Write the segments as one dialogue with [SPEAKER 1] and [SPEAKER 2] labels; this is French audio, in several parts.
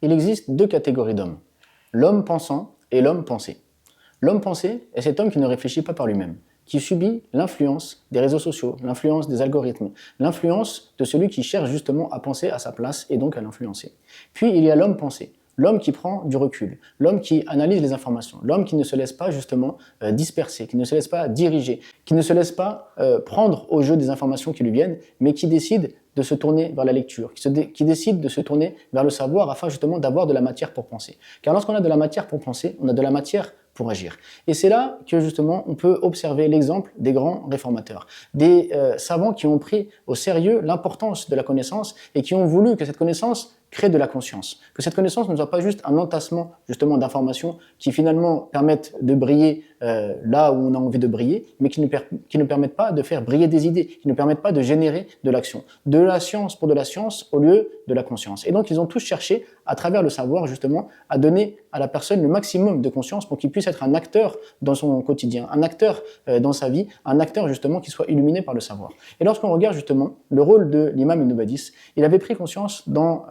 [SPEAKER 1] Il existe deux catégories d'hommes, l'homme pensant et l'homme pensé. L'homme pensé est cet homme qui ne réfléchit pas par lui-même, qui subit l'influence des réseaux sociaux, l'influence des algorithmes, l'influence de celui qui cherche justement à penser à sa place et donc à l'influencer. Puis il y a l'homme pensé, l'homme qui prend du recul, l'homme qui analyse les informations, l'homme qui ne se laisse pas justement disperser, qui ne se laisse pas diriger, qui ne se laisse pas prendre au jeu des informations qui lui viennent, mais qui décide de se tourner vers la lecture, qui décide de se tourner vers le savoir afin justement d'avoir de la matière pour penser. Car lorsqu'on a de la matière pour penser, on a de la matière pour agir. Et c'est là que justement on peut observer l'exemple des grands réformateurs, des savants qui ont pris au sérieux l'importance de la connaissance et qui ont voulu que cette connaissance crée de la conscience, que cette connaissance ne soit pas juste un entassement justement d'informations qui finalement permettent de briller là où on a envie de briller, mais qui ne permettent pas de faire briller des idées, qui ne permettent pas de générer de l'action, de la science pour de la science au lieu de la conscience. Et donc ils ont tous cherché à travers le savoir justement à donner à la personne le maximum de conscience pour qu'il puisse être un acteur dans son quotidien, un acteur dans sa vie, un acteur justement qui soit illuminé par le savoir. Et lorsqu'on regarde justement le rôle de l'imam Ibn Badis, il avait pris conscience dans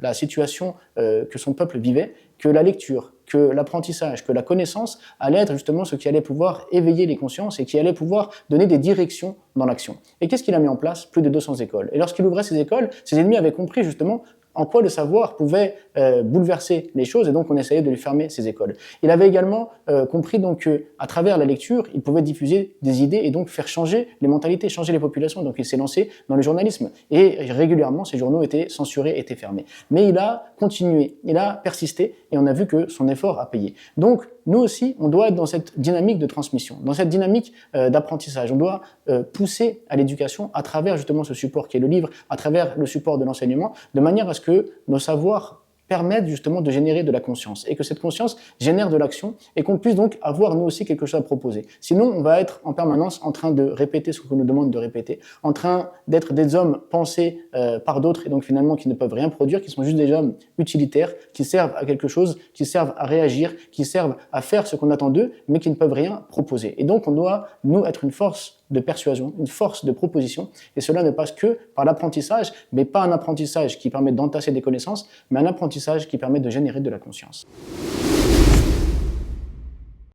[SPEAKER 1] la situation que son peuple vivait, que la lecture, que l'apprentissage, que la connaissance allait être justement ce qui allait pouvoir éveiller les consciences et qui allait pouvoir donner des directions dans l'action. Et qu'est-ce qu'il a mis en place? Plus de 200 écoles. Et lorsqu'il ouvrait ces écoles, ses ennemis avaient compris justement en quoi le savoir pouvait bouleverser les choses et donc on essayait de lui fermer ces écoles. Il avait également compris donc qu'à travers la lecture, il pouvait diffuser des idées et donc faire changer les mentalités, changer les populations. Donc il s'est lancé dans le journalisme et régulièrement ces journaux étaient censurés, étaient fermés. Mais il a continué, il a persisté et on a vu que son effort a payé. Donc nous aussi, on doit être dans cette dynamique de transmission, dans cette dynamique d'apprentissage. On doit pousser à l'éducation à travers justement ce support qui est le livre, à travers le support de l'enseignement, de manière à ce que nos savoirs permettent justement de générer de la conscience et que cette conscience génère de l'action et qu'on puisse donc avoir nous aussi quelque chose à proposer. Sinon, on va être en permanence en train de répéter ce qu'on nous demande de répéter, en train d'être des hommes pensés par d'autres et donc finalement qui ne peuvent rien produire, qui sont juste des hommes utilitaires, qui servent à quelque chose, qui servent à réagir, qui servent à faire ce qu'on attend d'eux, mais qui ne peuvent rien proposer. Et donc, on doit, nous, être une force de persuasion, une force de proposition, et cela ne passe que par l'apprentissage, mais pas un apprentissage qui permet d'entasser des connaissances, mais un apprentissage qui permet de générer de la conscience.